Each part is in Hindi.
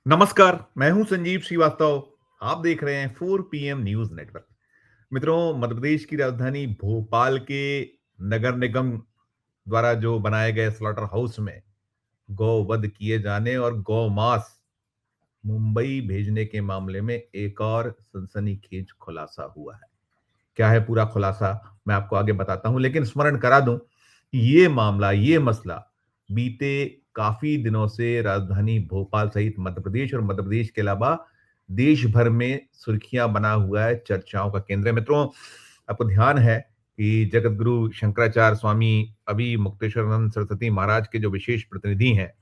नमस्कार, मैं हूं संजीव श्रीवास्तव। आप देख रहे हैं 4 PM न्यूज नेटवर्क। मित्रों, मध्य प्रदेश की राजधानी भोपाल के नगर निगम द्वारा जो बनाए गए स्लॉटर हाउस में गौवध किए जाने और गौ मांस मुंबई भेजने के मामले में एक और सनसनीखेज खुलासा हुआ है। क्या है पूरा खुलासा, मैं आपको आगे बताता हूं, लेकिन स्मरण करा दूं कि ये मसला बीते काफी दिनों से राजधानी भोपाल सहित मध्य प्रदेश और मध्य प्रदेश के अलावा देश भर में सुर्खियां बना हुआ है, चर्चाओं का केंद्र है। मित्रों, आपको ध्यान है कि जगत गुरु शंकराचार्य स्वामी अभी मुक्तेश्वरानंद सरस्वती महाराज के जो विशेष प्रतिनिधि हैं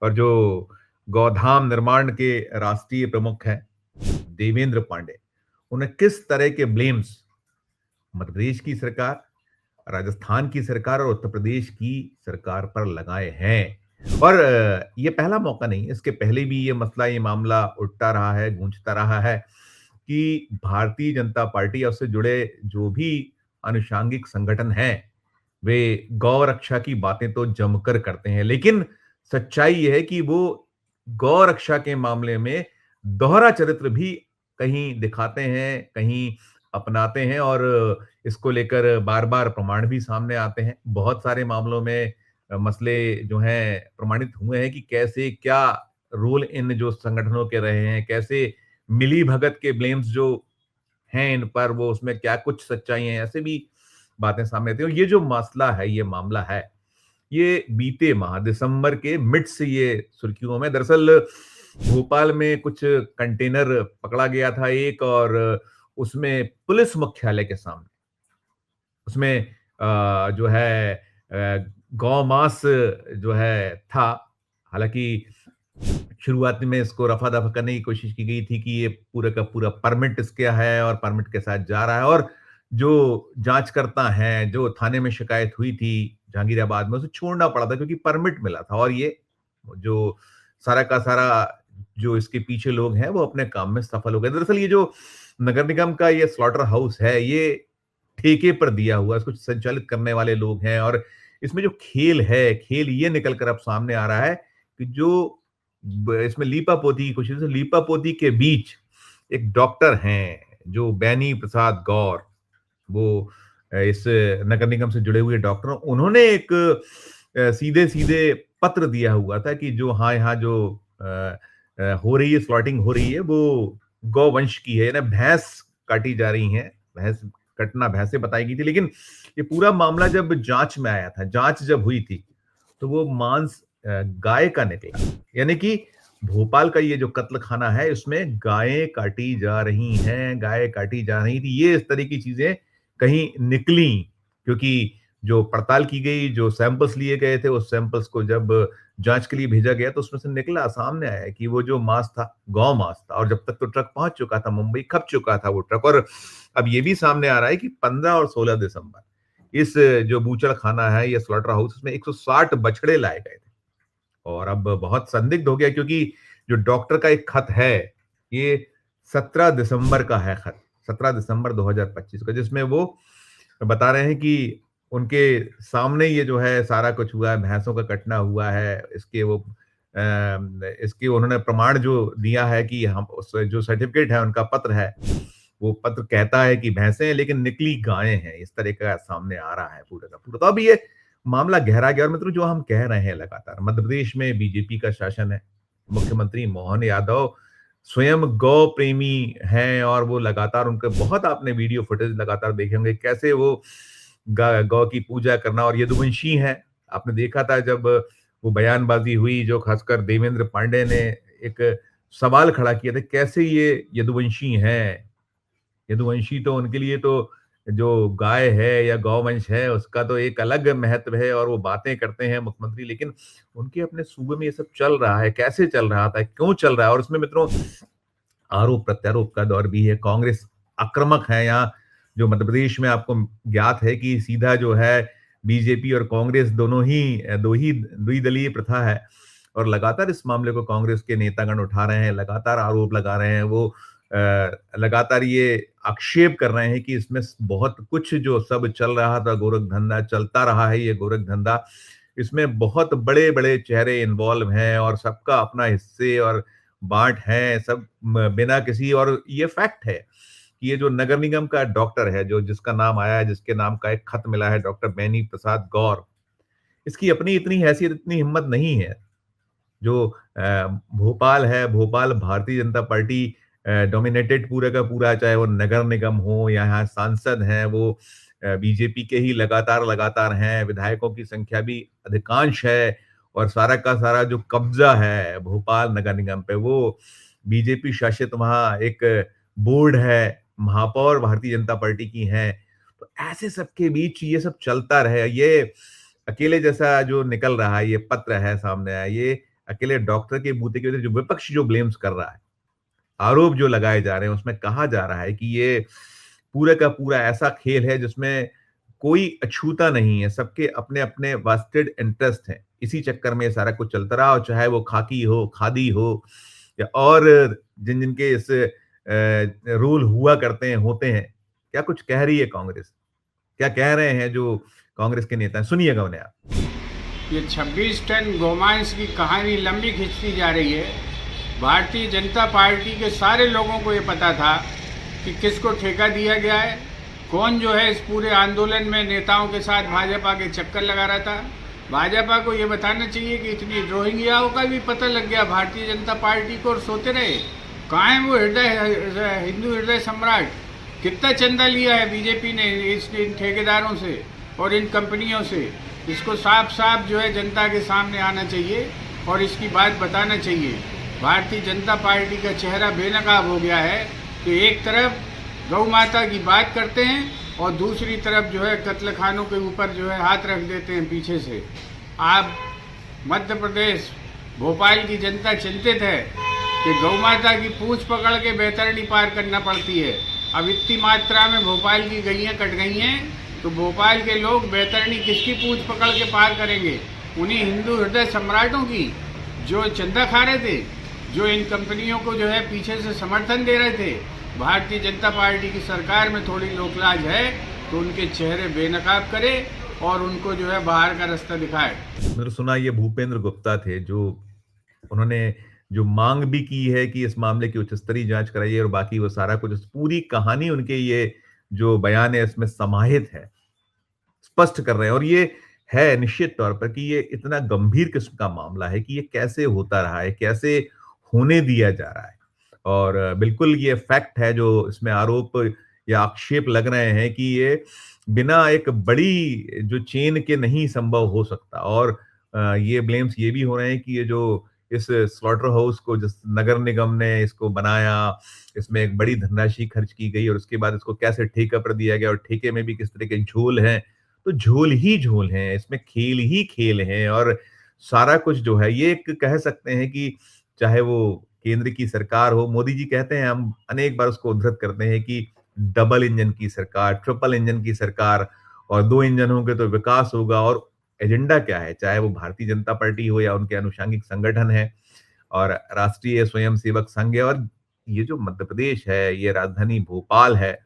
और जो गौधाम निर्माण के राष्ट्रीय प्रमुख हैं देवेंद्र पांडे, उन्हें किस तरह के ब्लेम्स मध्य प्रदेश की सरकार, राजस्थान की सरकार और उत्तर प्रदेश की सरकार पर लगाए हैं। और ये पहला मौका नहीं है, इसके पहले भी ये मामला उठता रहा है, गूंजता रहा है कि भारतीय जनता पार्टी और उससे जुड़े जो भी आनुषंगिक संगठन हैं, वे गौ रक्षा की बातें तो जमकर करते हैं, लेकिन सच्चाई ये है कि वो गौ रक्षा के मामले में दोहरा चरित्र भी कहीं दिखाते हैं, कहीं अपनाते हैं और इसको लेकर बार-बार प्रमाण भी सामने आते हैं। बहुत सारे मामलों में मसले जो हैं प्रमाणित हुए हैं कि कैसे क्या रोल इन जो संगठनों के रहे हैं, कैसे मिलीभगत के ब्लेम्स जो हैं इन पर, वो उसमें क्या कुछ सच्चाई है, ऐसे भी बातें सामने आती हैं। और ये जो मसला है, ये मामला है, ये बीते माह दिसंबर के मिड से ये सुर्खियों में। दरअसल भोपाल में कुछ कंटेनर पकड़ा गया था एक, और उसमें पुलिस मुख्यालय के सामने उसमें जो है गौ मांस जो है था। हालांकि शुरुआत में इसको रफा-दफा करने की कोशिश की गई थी कि ये पूरा का पूरा परमिट इसका है और परमिट के साथ जा रहा है, और जो जांचकर्ता हैं, जो थाने में शिकायत हुई थी जहांगीराबाद में, उसे छोड़ना पड़ा था क्योंकि परमिट मिला था, और ये जो सारा का सारा जो इसके पीछे लोग हैं, वो अपने काम में सफल हो गए। दरअसल ये जो नगर निगम का ये स्लॉटर हाउस है, ये ठेके पर दिया हुआ है, इसको संचालित करने वाले लोग हैं, और इसमें जो खेल है, खेल ये निकल कर अब सामने आ रहा है कि जो इसमें लीपापोती की कोशिश है, लीपापोती के बीच एक डॉक्टर हैं जो बैनी प्रसाद गौर, वो इस नगर निगम से जुड़े हुए डॉक्टर, उन्होंने एक सीधे सीधे पत्र दिया हुआ था कि जो हाँ यहाँ जो हो रही है, स्लॉटिंग हो रही है, वो गौवंश की है, यानी भैंस काटी जा रही हैं, भैंस कटना भैंसे बताई गई थी। लेकिन ये पूरा मामला जब जांच में आया था, जांच जब हुई थी, तो वो मांस गाय का निकला। यानी कि भोपाल का ये जो कत्ल खाना है, इसमें गायें काटी जा रही हैं, गाय काटी जा रही थी, ये इस तरह की चीजें कहीं निकली। क्योंकि जो पड़ताल की गई, जो सैंपल्स लिए गए थे, उस सैंपल्स को जब जांच के लिए भेजा गया तो उसमें से निकला, सामने आया कि वो जो मांस था, गौ मांस था, और जब तक तो ट्रक पहुंच चुका था मुंबई, खप चुका था वो ट्रक। और अब ये भी सामने आ रहा है कि 15 और 16 दिसंबर इस जो बूचड़ खाना है, ये स्लॉटर हाउस, इसमें 160 बछड़े लाए गए थे। और अब बहुत संदिग्ध हो गया क्योंकि जो डॉक्टर का एक खत है, ये 17 दिसंबर का है खत, 17 दिसंबर 2025 का, जिसमें वो बता रहे हैं कि उनके सामने ये जो है सारा कुछ हुआ है, भैंसों का कटना हुआ है, इसके उन्होंने प्रमाण जो दिया है कि हम उस जो सर्टिफिकेट है, उनका पत्र है, वो पत्र कहता है कि भैंसें हैं लेकिन निकली गायें हैं। इस तरह का सामने आ रहा है पूरा का पूरा। तो अब ये मामला गहरा गया। और मित्रों, जो हम कह रहे हैं लगातार, मध्य प्रदेश में बीजेपी का शासन है, मुख्यमंत्री मोहन यादव स्वयं गौ प्रेमी हैं, और वो लगातार उनके बहुत आपने वीडियो फुटेज लगातार देखे होंगे, कैसे वो गौ की पूजा करना, और यदुवंशी हैं। आपने देखा था जब वो बयानबाजी हुई, जो खासकर देवेंद्र पांडे ने एक सवाल खड़ा किया था, कैसे ये यदुवंशी हैं। यदुवंशी तो उनके लिए तो जो गाय है या गौवंश है, उसका तो एक अलग महत्व है, और वो बातें करते हैं मुख्यमंत्री, लेकिन उनके अपने सूबे में ये सब चल रहा है, कैसे चल रहा था, क्यों चल रहा है, और उसमें मित्रों आरोप प्रत्यारोप का दौर भी है। कांग्रेस आक्रामक है यहाँ। जो मध्य प्रदेश में आपको ज्ञात है कि सीधा जो है बीजेपी और कांग्रेस दोनों ही दो ही द्विदलीय प्रथा है, और लगातार इस मामले को कांग्रेस के नेतागण उठा रहे हैं, लगातार आरोप लगा रहे हैं, वो लगातार ये आक्षेप कर रहे हैं कि इसमें बहुत कुछ जो सब चल रहा था, गोरख धंधा चलता रहा है, ये गोरख धंधा, इसमें बहुत बड़े बड़े चेहरे इन्वॉल्व हैं, और सबका अपना हिस्से और बाँट हैं, सब बिना किसी, और ये फैक्ट है कि ये जो नगर निगम का डॉक्टर है, जो जिसका नाम आया है, जिसके नाम का एक खत मिला है, डॉक्टर बेनी प्रसाद गौर, इसकी अपनी इतनी हैसियत, इतनी हिम्मत नहीं है। जो भोपाल है, भोपाल भारतीय जनता पार्टी डोमिनेटेड पूरा का पूरा, चाहे वो नगर निगम हो या यहाँ सांसद हैं, वो बीजेपी के ही लगातार हैं, विधायकों की संख्या भी अधिकांश है, और सारा का सारा जो कब्ज़ा है भोपाल नगर निगम पे, वो बीजेपी शासित वहाँ एक बोर्ड है, महापौर भारतीय जनता पार्टी की हैं। तो ऐसे सब के बीच ये सब चलता रहे, ये अकेले जैसा जो निकल रहा है, ये पत्र है सामने आया, ये अकेले डॉक्टर के बूते की वजह से जो विपक्ष जो ब्लेम्स कर रहा है, आरोप जो लगाए जा रहे हैं, उसमें कहा जा रहा है कि ये पूरा का पूरा ऐसा खेल है जिसमें कोई अछूता नहीं है, सबके अपने-अपने वेस्टेड इंटरेस्ट हैं। इसी चक्कर में ये सारा कुछ चलता रहा, और चाहे वो खाकी हो, खादी हो, या और जिन-जिनके इस रोल हुआ करते हैं, होते हैं। क्या कुछ कह रही है कांग्रेस? क्या कह रहे हैं जो कांग्रेस के नेता हैं? सुनिएगा उन्हें आप। ये 26 टन गोमांस की कहानी लंबी खिंचती जा रही है। भारतीय जनता पार्टी के सारे लोगों को ये पता था कि किसको ठेका दिया गया है, कौन जो है इस पूरे आंदोलन में नेताओं के साथ भाजपा के चक्कर लगा रहा था। भाजपा को ये बताना चाहिए कि इतनी रोहिंग्याओं का भी पता लग गया भारतीय जनता पार्टी को, और सोते रहे। कहाँ है वो हिंदू हृदय सम्राट? कितना चंदा लिया है बीजेपी ने इन ठेकेदारों से और इन कंपनियों से? इसको साफ साफ जो है जनता के सामने आना चाहिए और इसकी बात बताना चाहिए। भारतीय जनता पार्टी का चेहरा बेनकाब हो गया है कि एक तरफ गौ माता की बात करते हैं और दूसरी तरफ जो है कत्ल खानों के ऊपर जो है हाथ रख देते हैं पीछे से। आप मध्य प्रदेश भोपाल की जनता चिंतित है कि गौ माता की पूंछ पकड़ के बैतरणी पार करना पड़ती है। अब इतनी मात्रा में भोपाल की गैयाँ कट गई हैं, तो भोपाल के लोग बैतरणी किसकी पूंछ पकड़ के पार करेंगे? उन्हीं हिंदू हृदय सम्राटों की, जो चंदा खा रहे थे, जो इन कंपनियों को जो है पीछे से समर्थन दे रहे थे। भारतीय जनता पार्टी की सरकार में थोड़ी लोकलाज है तो उनके चेहरे बेनकाब करे और उनको जो है बाहर का रास्ता दिखाए। मैंने सुना ये भूपेंद्र गुप्ता थे, जो उन्होंने जो मांग भी की है कि इस मामले की उच्च स्तरीय जांच कराइए, और बाकी वो सारा कुछ, इस पूरी कहानी उनके ये जो बयान है इसमें समाहित है, स्पष्ट कर रहे हैं। और ये है निश्चित तौर पर कि ये इतना गंभीर किस्म का मामला है कि ये कैसे होता रहा है, कैसे होने दिया जा रहा है। और बिल्कुल ये फैक्ट है जो इसमें आरोप या आक्षेप लग रहे हैं कि ये बिना एक बड़ी जो चेन के नहीं संभव हो सकता। और ये ब्लेम्स ये भी हो रहे हैं कि ये जो इस स्लॉटर हाउस को जिस नगर निगम ने इसको बनाया, इसमें एक बड़ी धनराशि खर्च की गई, और उसके बाद इसको कैसे ठेका पर दिया गया, और ठेके में भी किस तरह के झोल हैं। तो झोल ही झोल हैं, इसमें खेल ही खेल हैं, और सारा कुछ जो है ये एक कह सकते हैं कि चाहे वो केंद्र की सरकार हो, मोदी जी कहते हैं, हम अनेक बार उसको उद्धृत करते हैं कि डबल इंजन की सरकार, ट्रिपल इंजन की सरकार, और 2 इंजन होंगे तो विकास होगा। और एजेंडा क्या है? चाहे वो भारतीय जनता पार्टी हो या उनके आनुषंगिक संगठन है और राष्ट्रीय स्वयंसेवक संघ है, और ये जो मध्य प्रदेश है, ये राजधानी भोपाल है,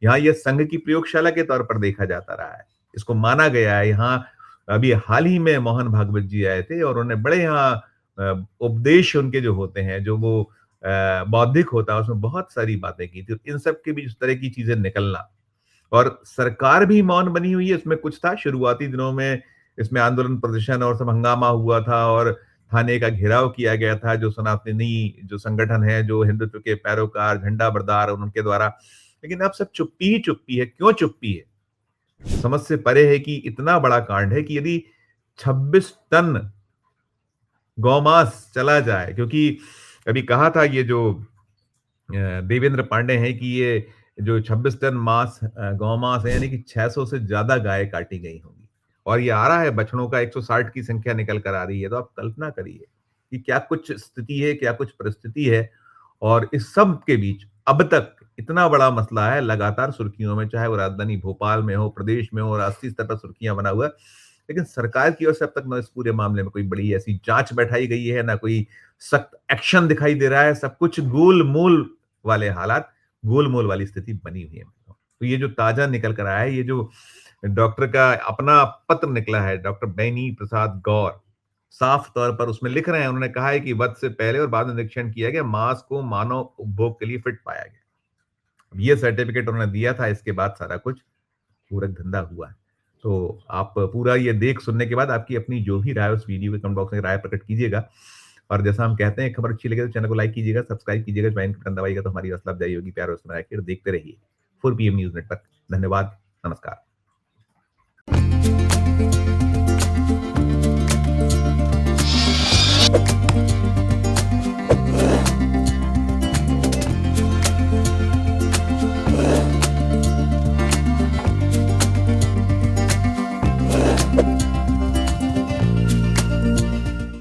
यहाँ ये संघ की प्रयोगशाला के तौर पर देखा जाता रहा है। इसको माना गया है। यहाँ अभी हाल ही में मोहन भागवत जी आए थे, और उन्होंने बड़े यहाँ उपदेश उनके जो होते हैं, जो वो बौद्धिक होता है, उसमें बहुत सारी बातें की थी। इन सब के बीच इस तरह की चीजें निकलना, और सरकार भी मौन बनी हुई है। इसमें कुछ था शुरुआती दिनों में, इसमें आंदोलन प्रदर्शन और सब हंगामा हुआ था, और थाने का घेराव किया गया था, जो सनातनी जो संगठन है, जो हिंदुत्व के पैरोकार, झंडा बरदार, उनके द्वारा। लेकिन अब सब चुप्पी ही चुप्पी है। क्यों चुप्पी है? समझ से परे है कि इतना बड़ा कांड है कि यदि 26 टन गौमांस चला जाए, क्योंकि अभी कहा था ये जो देवेंद्र पांडे हैं कि ये जो 26 टन गौमांस है, यानी कि 600 से ज्यादा गाय काटी गई होंगी, और ये आ रहा है बछड़ों का 160 की संख्या निकल कर आ रही है। तो आप कल्पना करिए कि क्या कुछ स्थिति है, क्या कुछ परिस्थिति है। और इस सब के बीच अब तक इतना बड़ा मसला है, लगातार सुर्खियों में, चाहे वो राजधानी भोपाल में हो, प्रदेश में हो, राष्ट्रीय स्तर पर सुर्खियां बना हुआ है। लेकिन सरकार की ओर से अब तक ना इस पूरे मामले में कोई बड़ी ऐसी जांच बैठाई गई है, ना कोई सख्त एक्शन दिखाई दे रहा है। सब कुछ गोलमोल वाले हालात, गोलमोल वाली स्थिति बनी हुई है। तो ये जो ताजा निकल कर आया है, ये जो डॉक्टर का अपना पत्र निकला है, डॉक्टर बेनी प्रसाद गौर, साफ तौर पर उसमें लिख रहे हैं, उन्होंने कहा है कि वध से पहले और बाद में निरीक्षण किया गया, मांस को मानव उपभोग के लिए फिट पाया गया। अब ये सर्टिफिकेट उन्होंने दिया था, इसके बाद सारा कुछ पूरक धंधा हुआ है। तो आप पूरा ये देख सुनने के बाद आपकी अपनी जो भी राय है उस वीडियो के कमेंट बॉक्स में राय प्रकट कीजिएगा। और जैसा हम कहते हैं, खबर अच्छी लगे तो चैनल को लाइक कीजिएगा, सब्सक्राइब कीजिएगा, ज्वाइन का बटन दबाइएगा तो हमारी हौसला अफजाई होगी। प्यार और देखते रहिए 4 PM न्यूज नेटवर्क। धन्यवाद, नमस्कार।